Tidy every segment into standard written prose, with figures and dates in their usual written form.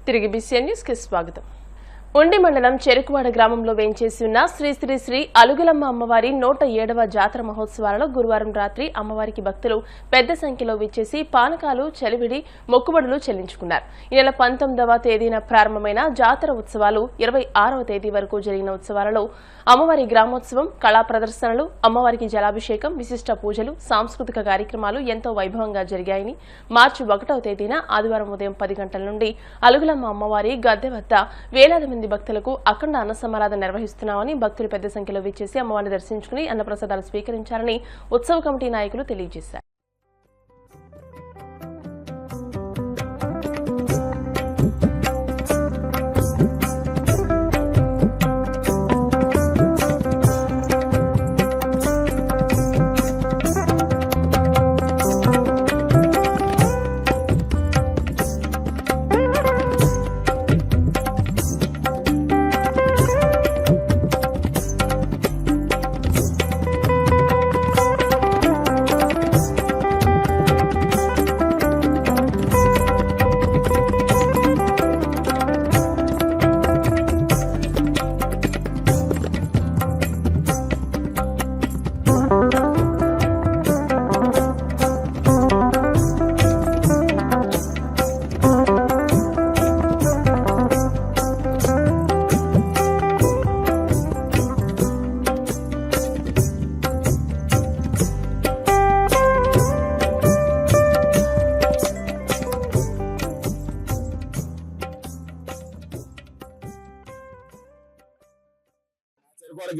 తిరిగి BCN news కి స్వాగతం. ఉండి మండలం చెరుకువాడ గ్రామంలో వేంచేసి ఉన్న శ్రీ శ్రీ శ్రీ అలుగులమ్మ అమ్మవారి 107వ జాతర మహోత్సవాలలో గురువారం రాత్రి అమ్మవారికి భక్తులు పెద్ద సంఖ్యలో విచ్చేసి పానకాలు, చలివిడి, మొక్కుబడులు చెల్లించుకున్నారు. ఈ నెల 19వ తేదీన ప్రారంభమైన జాతర ఉత్సవాలు 26వ తేదీ వరకు జరిగిన ఉత్సవాలలో అమ్మవారి గ్రామోత్సవం, కళా ప్రదర్శనలు, అమ్మవారికి జలాభిషేకం, విశిష్ట పూజలు, సాంస్కృతిక కార్యక్రమాలు ఎంతో వైభవంగా జరిగాయని మార్చి 1వ తేదీన ఆదివారం ఉదయం 10 గంటల నుండి అలుగులమ్మ అమ్మవారి గద్దె వద్ద వేలాది మంది భక్తులకు అఖండ అన్న సమారాధన నిర్వహిస్తున్నామని భక్తులు పెద్ద సంఖ్యలో విచ్చేసి అమ్మవారిని దర్శించుకుని అన్నప్రసాదాలు స్వీకరించారని ఉత్సవ కమిటీ నాయకులు తెలియజేశారు.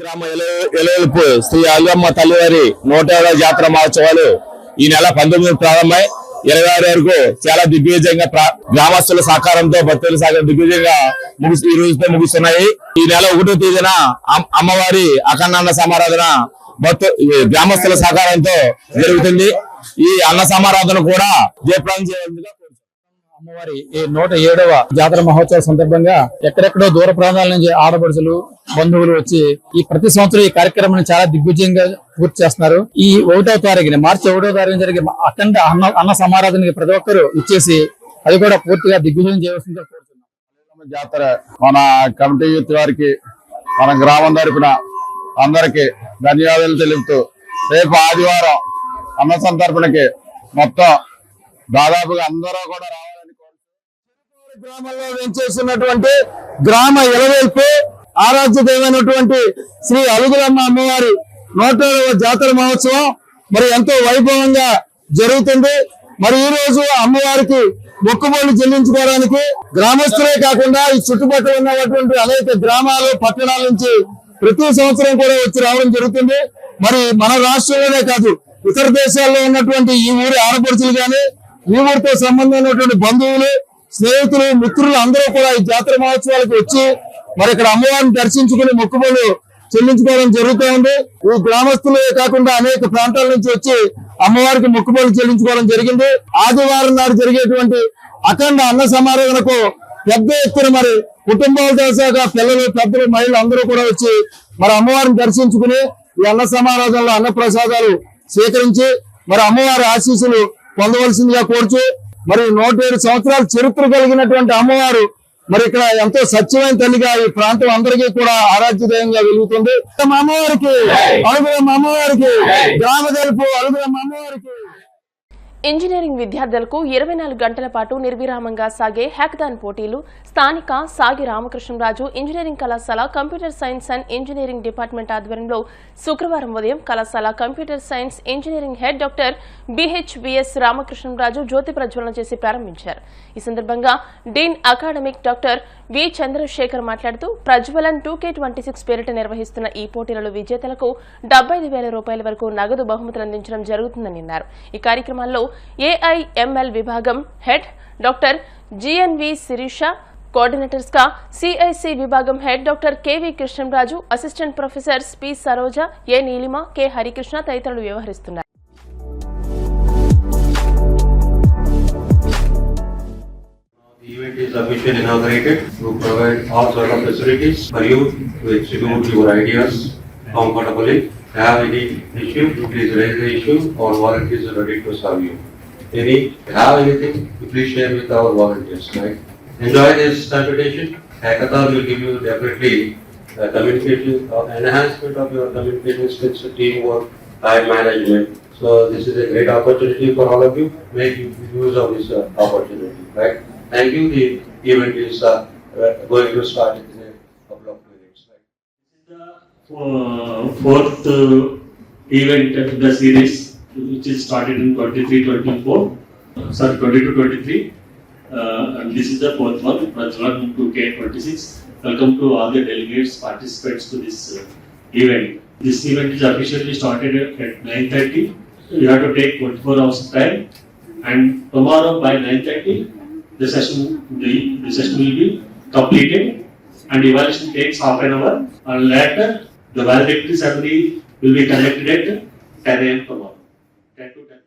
గ్రామ ఎలవేల్పు శ్రీ అలుగమ్మ తల్లివారి 107వ జాతర మహోత్సవాలు ఈ నెల 19 ప్రారంభమై 26 వరకు చాలా దిగ్విజయంగా గ్రామస్తుల సహకారంతో భక్తుల సహకారం దిగ్విజయంగా ఈ రోజుతో ముగుస్తున్నాయి. ఈ నెల 1వ తేదీన అమ్మవారి అఖండ సమారాధన గ్రామస్తుల సహకారంతో జరుగుతుంది. ఈ అన్న సమారాధన కూడా జయప్రదం చేయాలని అమ్మవారి ఈ 107వ జాతర మహోత్సవ సందర్భంగా ఎక్కడెక్కడో దూర ప్రాంతాల నుంచి ఆడపడుచులు, బంధువులు వచ్చి ఈ ప్రతి సంవత్సరం ఈ కార్యక్రమాన్ని చాలా దిగ్విజయంగా పూర్తి చేస్తున్నారు. ఈ 1వ తారీఖున మార్చి 1వ తారీఖున జరిగే అఖండ అన్న సమారాధనకి ప్రతి ఒక్కరు ఇచ్చేసి అది కూడా పూర్తిగా దిగ్విజయం చేయవలసిందిగా కోరుతున్నాం. జాతర మన కమిటీ యూత్ వారికి, మన గ్రామం తరపున అందరికి ధన్యవాదాలు తెలుపుతూ రేపు ఆదివారం అన్న సంతర్పణకి మొత్తం దాదాపుగా అందరూ కూడా రావాలని గ్రామంలో వెంచేస్తున్నటువంటి గ్రామ ఎలవేల్పు ఆరాధ్య దైవమైనటువంటి శ్రీ అలుగులమ్మ అమ్మవారి 107వ జాతర మహోత్సవం మరి ఎంతో వైభవంగా జరుగుతుంది. మరి ఈ రోజు అమ్మవారికి మొక్కుబడులు చెల్లించుకోవడానికి గ్రామస్తులే కాకుండా ఈ చుట్టుపక్కల ఉన్నటువంటి అనేక గ్రామాలు, పట్టణాల నుంచి ప్రతి సంవత్సరం కూడా వచ్చి రావడం జరుగుతుంది. మరి మన రాష్ట్రంలోనే కాదు ఇతర దేశాల్లో ఉన్నటువంటి ఈ ఊరి ఆడపడుచులు గాని, ఈ ఊరితో సంబంధం ఉన్నటువంటి బంధువులు, స్నేహితులు, మిత్రులు అందరూ కూడా ఈ జాతర మహోత్సవాలకు వచ్చి మరి ఇక్కడ అమ్మవారిని దర్శించుకుని మొక్కుబడులు చెల్లించుకోవడం జరుగుతూ ఉంది. ఈ గ్రామస్తులే కాకుండా అనేక ప్రాంతాల నుంచి వచ్చి అమ్మవారికి మొక్కుబడులు చెల్లించుకోవడం జరిగింది. ఆదివారం నాడు జరిగేటువంటి అఖండ అన్న సమారాధనకు పెద్ద ఎత్తున మరి కుటుంబాలతో సహా పిల్లలు, పెద్దలు, మహిళలు అందరూ కూడా వచ్చి మరి అమ్మవారిని దర్శించుకుని ఈ అన్న సమారాధనలో అన్న ప్రసాదాలు స్వీకరించి మరి అమ్మవారి ఆశీస్సులు పొందవలసిందిగా కోరుచు మరి 107 సంవత్సరాల చరిత్ర కలిగినటువంటి అమ్మవారు మరి ఇక్కడ ఎంతో సత్యమైన తల్లిగా ఈ ప్రాంతం అందరికీ కూడా ఆరాధ్యదయంగా వెలుగుతుంది. అమ్మవారికి, అలుగులమ్మ అమ్మవారికి, గ్రామ తెలుపు అలుగులమ్మ అమ్మవారికి. ఇంజనీరింగ్ విద్యార్థులకు 24 గంటల పాటు నిర్విరామంగా సాగే హ్యాకథాన్ పోటీలు స్థానిక సాగి రామకృష్ణరాజు ఇంజనీరింగ్ కళాశాల computer science and engineering department ఆధ్వర్యంలో శుక్రవారం ఉదయం కళాశాల computer science engineering head doctor BHVS Ramakrishnaraju జ్యోతి ప్రజ్వలన చేసి ప్రారంభించారు. ఈ సందర్భంగా dean academic doctor V Chandrashekar మాట్లాడుతూ ప్రజ్వలన్ 2K26 పేరిట నిర్వహిస్తున్న ఈ పోటీలలో విజేతలకు 75,000 రూపాయల వరకు నగదు బహుమతులు అందించడం జరుగుతుందని అన్నారు. ఈ కార్యక్రమంలో AIML విభాగం head doctor GNV Shirisha, coordinators గా CIC విభాగం head doctor KV Krishnaraju, assistant professors P Saroja, A Neelima, K Harikrishna తదితరులు వ్యవహరిస్తున్నారు. The event is officially inaugurated to provide all sort of facilities for you to execute your ideas comfortably. Have any issue, please raise the issue. Our volunteers are ready to serve you. Have anything, please share with our volunteers, right? enjoy this competition. Hackathon will give you definitely communication, enhancement of your communication skills, teamwork, time management. So this is a great opportunity for all of you. Make use of this opportunity. Right? Thank you. The event is going to start in a couple of minutes. Right? Fourth event of the series, which is started in 23-24, sorry 22-23, and this is the fourth one. That's 1 to K26. Welcome to all the delegates, participants to this event. This event is officially started at 9:30. You have to take 24 hours time, and tomorrow by 9:30 the session will be completed, and evaluation takes half an hour, and later the valedictory ceremony will be conducted at 10 a.m. tomorrow. 10 to 10:30.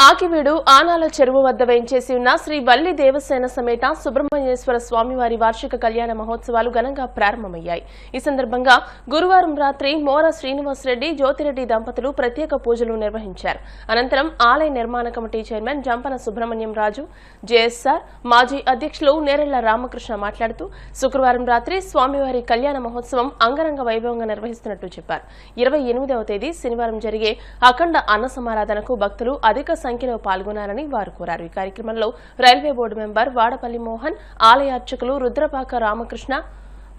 Akividu Anala చెరువు వద్ద వేంచేసి ఉన్న శ్రీ వల్లి దేవసేన సమేత సుబ్రహ్మణ్యేశ్వర స్వామివారి వార్షిక కళ్యాణ మహోత్సవాలు ఘనంగా ప్రారంభమయ్యాయి. ఈ సందర్భంగా గురువారం రాత్రి మోర శ్రీనివాసరెడ్డి జ్యోతిరెడ్డి దంపతులు ప్రత్యేక పూజలు నిర్వహించారు. అనంతరం ఆలయ నిర్మాణ కమిటీ చైర్మన్ జంపన సుబ్రహ్మణ్యం రాజు, జేఎస్ఆర్ మాజీ అధ్యక్షులు నేరెళ్ల రామకృష్ణ మాట్లాడుతూ శుక్రవారం రాత్రి స్వామివారి కళ్యాణ మహోత్సవం అంగరంగ వైభవంగా నిర్వహిస్తున్నట్లు చెప్పారు. 28వ తేదీ శనివారం జరిగే అఖండ అన్న సమారాధనకు భక్తులు అధిక సంఖ్యలో పాల్గొనాలని వారు కోరారు. ఈ కార్యక్రమంలో railway board member Vadapalli Mohan, ఆలయ అర్చకులు రుద్రపాక రామకృష్ణ,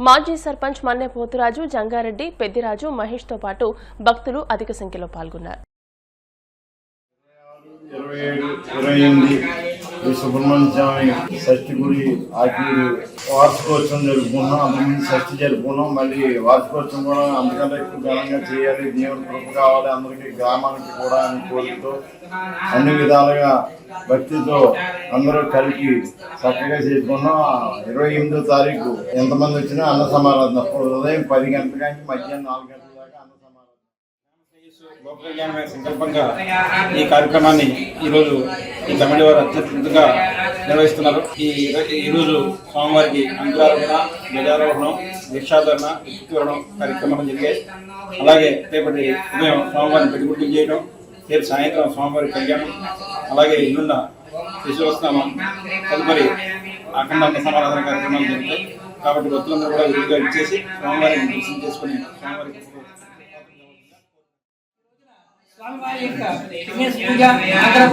మాజీ సర్పంచ్ మన్నె పోతురాజు, జంగారెడ్డి, పెద్దిరాజు, మహేష్ తో పాటు భక్తులు అధిక సంఖ్యలో పాల్గొన్నారు. 27, 28 ఈ సుబ్రహ్మణ్య స్వామి షష్ఠి గుడి ఆకివీడు వార్షికోత్సవం జరుపుకున్నాం. అంతకుముందు షష్ఠి జరుపుకున్నాం. మళ్ళీ వార్షికోత్సవం కూడా అందుకంటే ఎక్కువ ఘనంగా చేయాలి, దేవుని కృప కావాలి అందరికీ, గ్రామానికి కూడా అని కోరుతూ అన్ని విధాలుగా భక్తితో అందరూ కలిపి చక్కగా చేసుకున్నాం. 28వ తారీఖు ఎంతమంది వచ్చినా అన్న సమారాధన ఉదయం 10 గంటల నుంచి మధ్యాహ్నం 4 గంటల దాకా అన్న సమారాధన. లోకజ్ఞానమైన సంకల్పంగా ఈ కార్యక్రమాన్ని ఈరోజు ఈ కమిటీ వారు అత్యద్భుతంగా నిర్వహిస్తున్నారు. ఈరోజు స్వామివారికి అంకురారోహణ, ధ్వజారోహణం, దీక్షాధరణ, విష్ణువరణం కార్యక్రమాలు జరిగాయి. అలాగే రేపటి ఉదయం స్వామివారిని పెట్టుబడి చేయడం, రేపు సాయంత్రం స్వామివారి కళ్యాణం, అలాగే ఇల్లున్న శిశువస్నామం, తదుపరి అఖండ అన్న సమారాధన కార్యక్రమాలు జరుగుతాయి. కాబట్టి భక్తులందరూ కూడా విరిగా ఇచ్చేసి స్వామివారిని దర్శనం చేసుకుని స్వామివారికి స్వామివారి యొక్క విఘ్నేశ్వర పూజ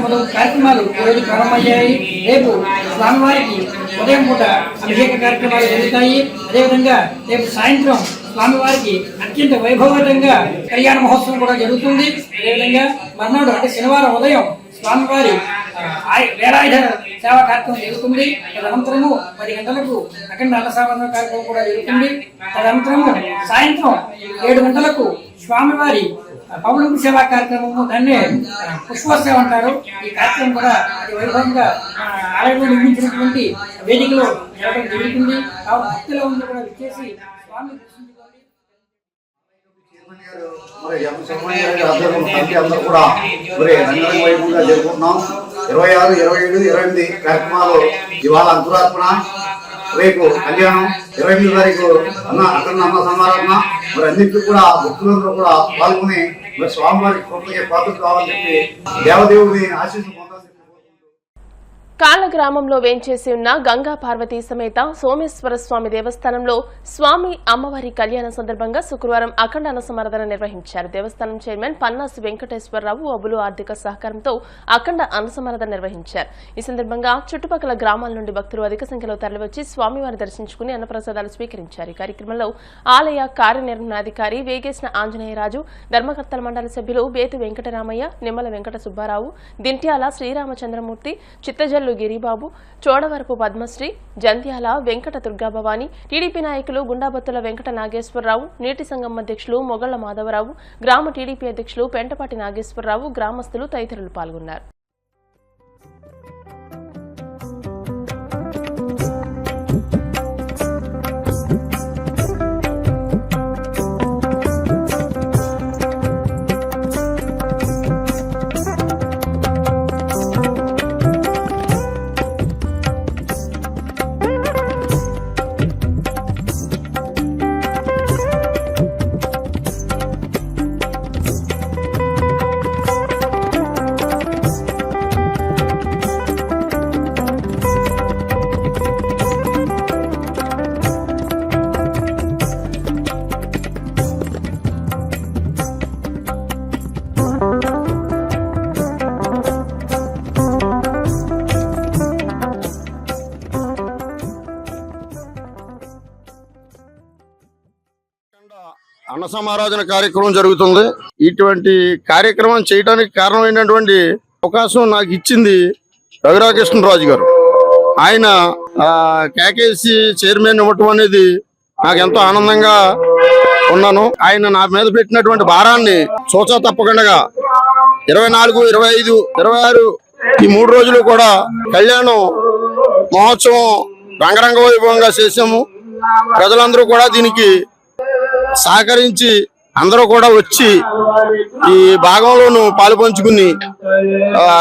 మొదలగు కార్యక్రమాలు ఈరోజు ప్రారంభమయ్యాయి. రేపు స్వామివారికి ఉదయం పూట అభిషేక కార్యక్రమాలు జరుగుతాయి. అదేవిధంగా రేపు సాయంత్రం స్వామివారికి అత్యంత వైభవంగా కళ్యాణ మహోత్సవం కూడా జరుగుతుంది. అదేవిధంగా మర్నాడు అంటే శనివారం ఉదయం స్వామివారి వేలాయుధ సేవా కార్యక్రమం జరుగుతుంది. తదనంతరము 10 గంటలకు అఖండ అన్న సమారాధన కార్యక్రమం కూడా జరుగుతుంది. తదనంతరము సాయంత్రం 7 గంటలకు స్వామివారి పౌర్ణమి సేవా కార్యక్రమము, దాన్ని పుష్పోత్సవం అంటారు. ఈ కార్యక్రమం కూడా అతి వైభవంగా ఆలయంలో నిర్మించినటువంటి వేదికలో జరగడం జరుగుతుంది. కాబట్టి భక్తుల ముందు కూడా విచ్చేసి స్వామి దర్శించుకోండి. అందరూ కూడా రంగరంగ వైభవంగా జరుపుకుంటున్నాం. 26, 27, 28 కార్యక్రమాలు ఇవాళ అంకురార్పణ, రేపు కళ్యాణం, 28వ తారీఖు అఖండ అన్న సమారాధన. మరి అన్నింటినీ కూడా భక్తులందరూ కూడా పాల్గొని మరి స్వామివారికి కృపకి పాత్ర కావాలని చెప్పి దేవదేవుని ఆశీస్సులు పొందాలని. కాళ్ళ గ్రామంలో వేంచేసి ఉన్న గంగా పార్వతీ సమేత సోమేశ్వర స్వామి దేవస్థానంలో స్వామి అమ్మవారి కళ్యాణ సందర్భంగా శుక్రవారం అఖండ అన్న సమారాధన నిర్వహించారు. దేవస్థానం చైర్మన్ పన్నాసి వెంకటేశ్వరరావు అబులు ఆర్థిక సహకారంతో అఖండ అన్న సమారాధన నిర్వహించారు. ఈ సందర్భంగా చుట్టుపక్కల గ్రామాల నుండి భక్తులు అధిక సంఖ్యలో తరలివచ్చి స్వామివారిని దర్శించుకుని అన్నప్రసాదాలు స్వీకరించారు. ఈ కార్యక్రమంలో ఆలయ కార్యనిర్వహణాధికారి వేగేసిన ఆంజనేయరాజు, ధర్మకర్తల మండలి సభ్యులు బేతు వెంకటరామయ్య, నిమ్మల వెంకట సుబ్బారావు, దింట్యాల శ్రీరామచంద్రమూర్తి, చిత్తజల్లు గిరిబాబు, చోడవరపు పద్మశ్రీ, జంధ్యాల వెంకట దుర్గాభవాని, టీడీపీ నాయకులు గుండాబత్తుల వెంకట నాగేశ్వరరావు, నీటి సంఘం అధ్యక్షులు మొగళ్ల మాధవరావు, గ్రామ టీడీపీ అధ్యక్షులు పెంటపాటి నాగేశ్వరరావు, గ్రామస్తులు తదితరులు పాల్గొన్నారు. అన్న సమారాధన కార్యక్రమం జరుగుతుంది. ఇటువంటి కార్యక్రమం చేయడానికి కారణమైనటువంటి అవకాశం నాకు ఇచ్చింది రఘురామకృష్ణరాజు గారు. ఆయన కేకేసి చైర్మన్ ఇవ్వటం అనేది నాకు ఎంతో ఆనందంగా ఉన్నాను. ఆయన నా మీద పెట్టినటువంటి భారాన్ని చూచా తప్పకుండా 24, 25, 26 ఈ 3 రోజులు కూడా కళ్యాణం మహోత్సవం రంగరంగ వైభవంగా చేసాము. ప్రజలందరూ కూడా దీనికి సహకరించి అందరూ కూడా వచ్చి ఈ భాగంలోనూ పాలు పంచుకుని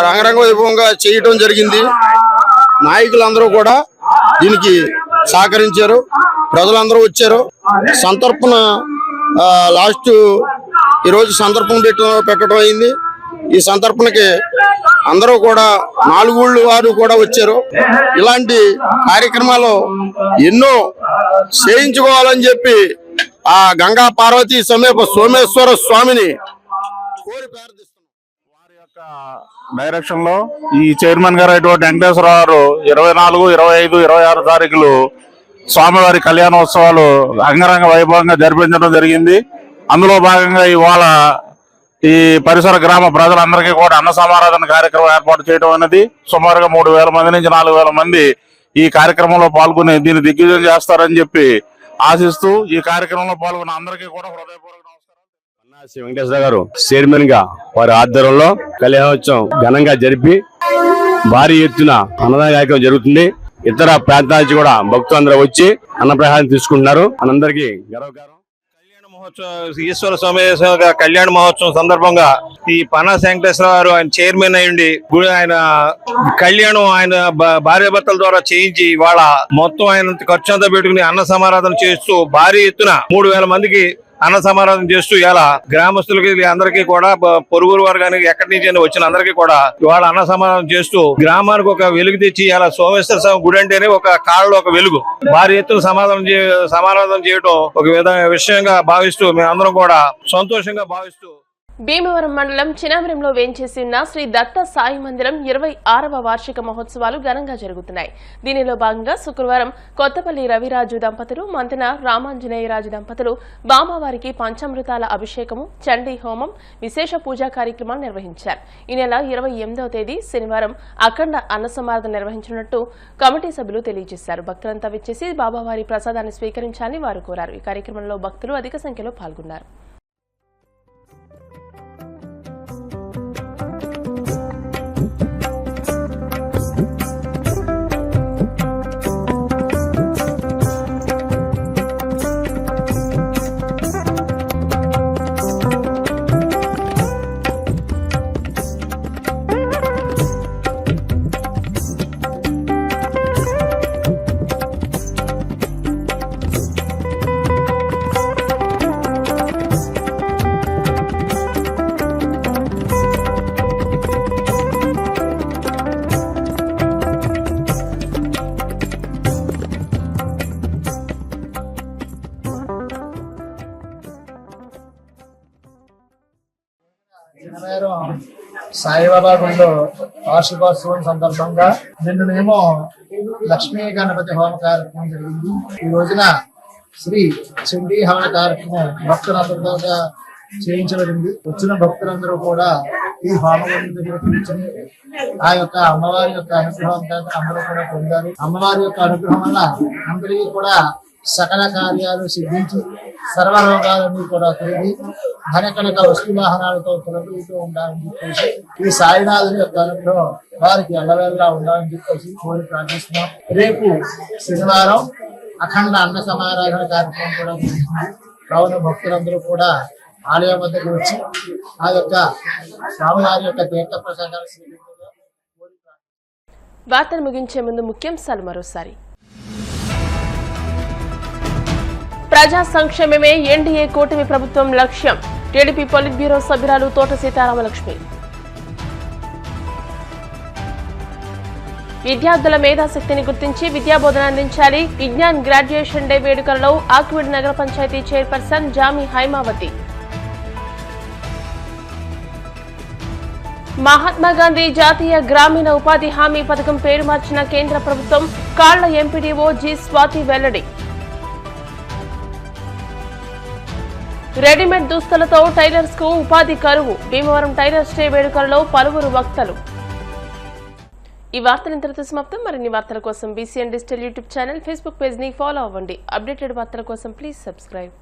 రంగరంగ వైభవంగా చేయటం జరిగింది. నాయకులందరూ కూడా దీనికి సహకరించారు, ప్రజలందరూ వచ్చారు. సంతర్పణ లాస్ట్ ఈరోజు సంతర్పణ పెట్టడం అయింది. ఈ సంతర్పణకి అందరూ కూడా 4 ఊళ్ళు వారు కూడా వచ్చారు. ఇలాంటి కార్యక్రమాలు ఎన్నో చేయించుకోవాలని చెప్పి ఆ గంగా పార్వతీ సమేత సోమేశ్వర స్వామిని కోరి ప్రార్థిస్తున్నాం. వారి యొక్క డైరెక్షన్ లో ఈ చైర్మన్ గారు అయినటువంటి వెంకటేశ్వరరావు గారు 24, 25, 26 తారీఖులు స్వామివారి కళ్యాణోత్సవాలు అంగరంగ వైభవంగా జరిపించడం జరిగింది. అందులో భాగంగా ఇవాళ ఈ పరిసర గ్రామ ప్రజలందరికీ కూడా అన్న సమారాధన కార్యక్రమం ఏర్పాటు చేయడం అనేది సుమారుగా 3,000 మంది నుంచి 4,000 మంది ఈ కార్యక్రమంలో పాల్గొని దీన్ని దిగ్విజయం చేస్తారని చెప్పి ఆశిస్తూ ఈ కార్యక్రమంలో పాల్గొన్న అందరికీ కూడా హృదయపూర్వక నమస్కారం. శ్రీ వెంకటేశ్వర గారు చైర్మన్ గా వారి ఆధ్వర్యంలో కళ్యాణోత్సవం ఘనంగా జరిపి భారీ ఎత్తున అన్నదాన కార్యక్రమం జరుగుతుంది. ఇతర ప్రాంతాల నుంచి కూడా భక్తులందరూ వచ్చి అన్నప్రసాదం తీసుకుంటున్నారు. మనందరికీ గర్వకారం. ఈశ్వర సోమేశ్వర కళ్యాణ మహోత్సవం సందర్భంగా ఈ పన్నా వెంకటేశ్వర గారు ఆయన చైర్మన్ అయ్యండి ఆయన కళ్యాణం ఆయన భార్యాభర్తల ద్వారా చేయించి ఇవాళ మొత్తం ఆయన ఖర్చు అంతా పెట్టుకుని అన్న సమారాధన చేస్తూ భారీ ఎత్తున 3,000 మందికి అన్న సమారాధన చేస్తూ ఇలా గ్రామస్తులకి అందరికీ కూడా పొరుగురు వర్గానికి ఎక్కడి నుంచి వచ్చిన అందరికీ కూడా ఇవాళ అన్న సమారాధన చేస్తూ గ్రామానికి ఒక వెలుగు తెచ్చి ఇలా సోమేశ్వర స్వామి గుడి అంటేనే ఒక కాళ్ళలో ఒక వెలుగు భారీ ఎత్తున సమారాధన చేయడం ఒక విషయంగా భావిస్తూ మేమందరం కూడా సంతోషంగా భావిస్తూ భీమవరం మండలం చినామరంలో వేంచేసి ఉన్న శ్రీ దత్త సాయి మందిరం 26వ వార్షిక మహోత్సవాలు ఘనంగా జరుగుతున్నాయి. దీనిలో భాగంగా శుక్రవారం కొత్తపల్లి రవిరాజు దంపతులు, మంతెన రామాంజనేయరాజు దంపతులు బామావారికి పంచామృతాల అభిషేకము, చండీ హోమం, విశేష పూజా కార్యక్రమాలు నిర్వహించారు. ఈ నెల 28వ తేదీ శనివారం అఖండ అన్న సమారాధన నిర్వహించినట్టు కమిటీ సభ్యులు తెలియజేశారు. భక్తులంతా విచ్చేసి బాబావారి ప్రసాదాన్ని స్వీకరించాలని వారు కోరారు. ఈ కార్యక్రమంలో భక్తులు అధిక సంఖ్యలో పాల్గొన్నారు. సాయిబాబా గుడిలో వార్షికోత్సవం సందర్భంగా నిన్నేమో లక్ష్మీ గణపతి హోమ కార్యక్రమం జరిగింది. ఈ రోజున శ్రీ చండీ హవన కార్యక్రమం భక్తులందరితో చేయించబడింది. వచ్చిన భక్తులందరూ కూడా ఈ హోమగుండం దగ్గర కూర్చొని ఆ యొక్క అమ్మవారి యొక్క అనుగ్రహం అందరూ కూడా పొందారు. అమ్మవారి యొక్క అనుగ్రహం వల్ల అందరికీ కూడా సకల కార్యాలు సిద్ధించి సర్వరోగాలన్నీ కూడా తొలగి ధనకనక వస్తువాహనాలతో తొలగిస్తూ ఉండాలని చెప్పేసి ఈ సాయినాథుని యొక్క అనుగ్రహం వారికి ఎల్లవేళలా ఉండాలని చెప్పేసి కోరి ప్రార్థిస్తున్నాం. రేపు శనివారం అఖండ అన్న సమారాధన కార్యక్రమం కూడా జరుగుతుంది. కావున భక్తులందరూ కూడా ఆలయం వద్దకు వచ్చి ఆ యొక్క స్వామివారి యొక్క తీర్థ ప్రసాదాలు వార్తలు ముగించే ముందు ముఖ్యాంశాలు మరోసారి. ప్రజా సంక్షేమమే ఎన్డీఏ కూటమి ప్రభుత్వం లక్ష్యం. టీడీపీ పొలిట్ బ్యూరో సభ్యురాలు తోట సీతారామలక్ష్మి. విద్యార్థుల మేధాశక్తిని గుర్తించి విద్యాబోధన అందించాలి. విజ్ఞాన్ గ్రాడ్యుయేషన్ డే వేడుకలలో ఆక్విడ్ నగర పంచాయతీ చైర్పర్సన్ జామి హైమావతి. మహాత్మాగాంధీ జాతీయ గ్రామీణ ఉపాధి హామీ పథకం పేరు మార్చిన కేంద్ర ప్రభుత్వం. కాళ్ల ఎంపీడీఓ జి స్వాతి వెల్లడి. రెడీమేడ్ దుస్తులతో టైలర్స్ కు ఉపాధి కరువు. భీమవరం టైలర్స్ డే వేడుకలలో పలువురు వక్తలు. ఈ వార్తలు ఇంతటితో సమాప్తం. మరిన్ని వార్తల కోసం BCN digital YouTube channel, Facebook page ని ఫాలో అవ్వండి. అప్డేటెడ్ వార్తల కోసం ప్లీజ్ సబ్స్క్రైబ్.